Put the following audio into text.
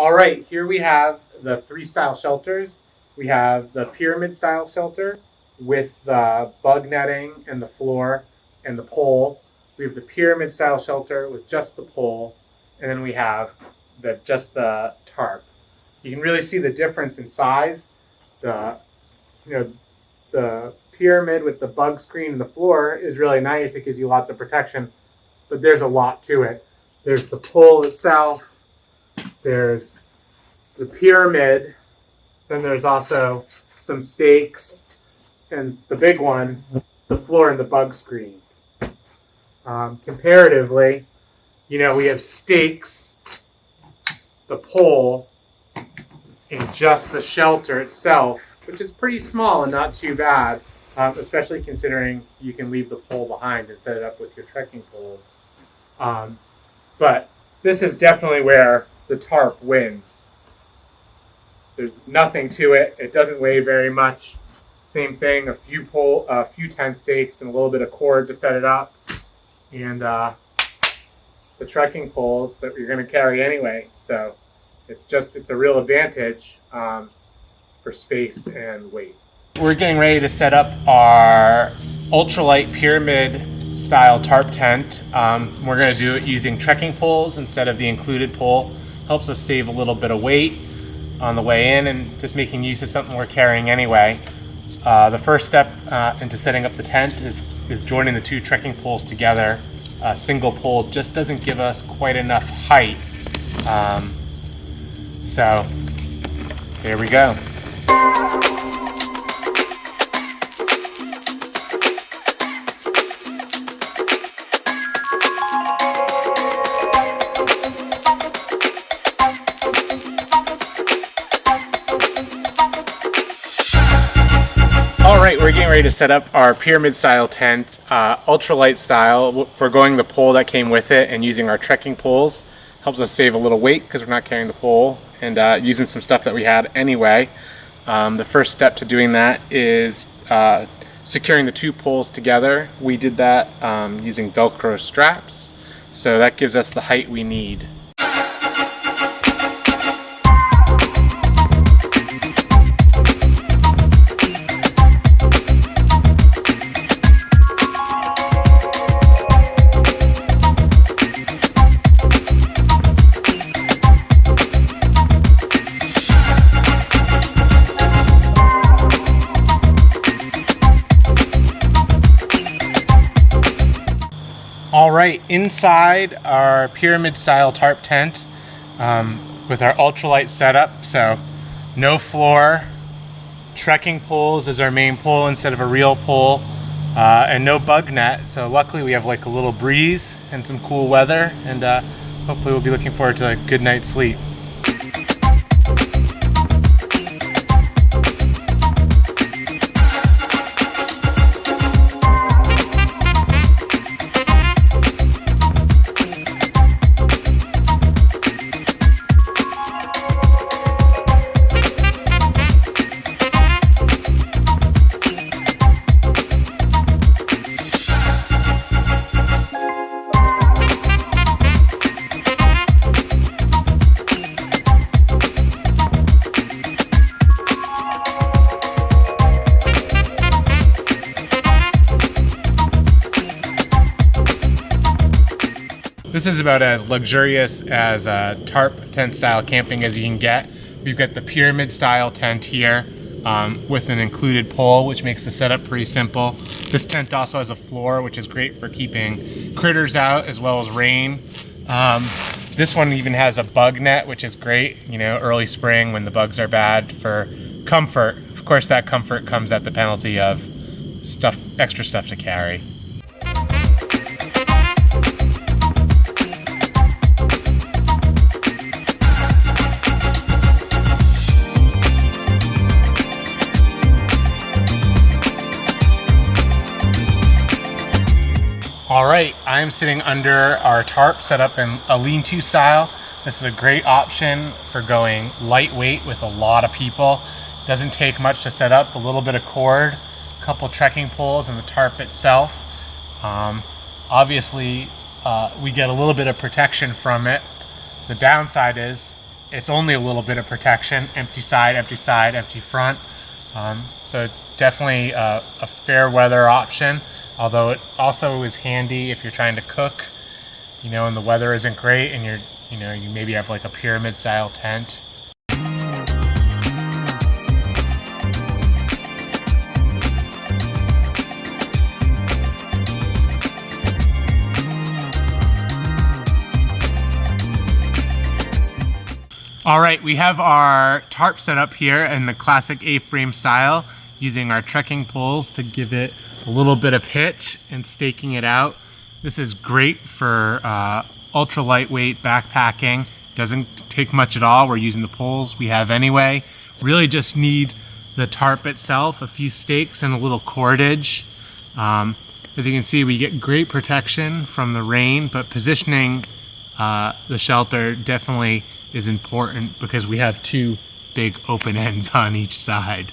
All right, here we have the three style shelters. We have the pyramid style shelter with the bug netting and the floor and the pole. We have the pyramid style shelter with just the pole, and then we have just the tarp. You can really see the difference in size. The the pyramid with the bug screen and the floor is really nice. It gives you lots of protection, but there's a lot to it. There's the pole itself. There's the pyramid. Then there's also some stakes, and the big one, the floor and the bug screen. Comparatively, we have stakes, the pole, and just the shelter itself, which is pretty small and not too bad, especially considering you can leave the pole behind and set it up with your trekking poles. But this is definitely where the tarp wins. There's nothing to it. It doesn't weigh very much. Same thing, a few tent stakes and a little bit of cord to set it up. And the trekking poles that you're going to carry anyway. So it's a real advantage for space and weight. We're getting ready to set up our ultralight pyramid style tarp tent. We're going to do it using trekking poles instead of the included pole. Helps us save a little bit of weight on the way in and just making use of something we're carrying anyway. The first step into setting up the tent is joining the two trekking poles together. A single pole just doesn't give us quite enough height. So here we go. Alright, we're getting ready to set up our pyramid style tent, ultralight style. Forgoing the pole that came with it and using our trekking poles helps us save a little weight because we're not carrying the pole and using some stuff that we had anyway. The first step to doing that is securing the two poles together. We did that using Velcro straps, so that gives us the height we need. Alright, inside our pyramid style tarp tent with our ultralight setup, so no floor, trekking poles is our main pole instead of a real pole, and no bug net, so luckily we have like a little breeze and some cool weather, and hopefully we'll be looking forward to a good night's sleep. This is about as luxurious as tarp tent style camping as you can get. We've got the pyramid style tent here with an included pole, which makes the setup pretty simple. This tent also has a floor, which is great for keeping critters out as well as rain. This one even has a bug net, which is great, early spring when the bugs are bad, for comfort. Of course, that comfort comes at the penalty of extra stuff to carry. Alright, I'm sitting under our tarp set up in a lean-to style. This is a great option for going lightweight with a lot of people. Doesn't take much to set up, a little bit of cord, a couple trekking poles, and the tarp itself. Obviously, we get a little bit of protection from it. The downside is it's only a little bit of protection, empty side, empty front. So it's definitely a fair weather option, although it also is handy if you're trying to cook, and the weather isn't great and you maybe have like a pyramid style tent. All right, we have our tarp set up here in the classic A-frame style, using our trekking poles to give it a little bit of pitch and staking it out. This is great for ultra lightweight backpacking. Doesn't take much at all. We're using the poles we have anyway. Really just need the tarp itself, a few stakes, and a little cordage. As you can see, we get great protection from the rain, but positioning the shelter definitely is important because we have two big open ends on each side.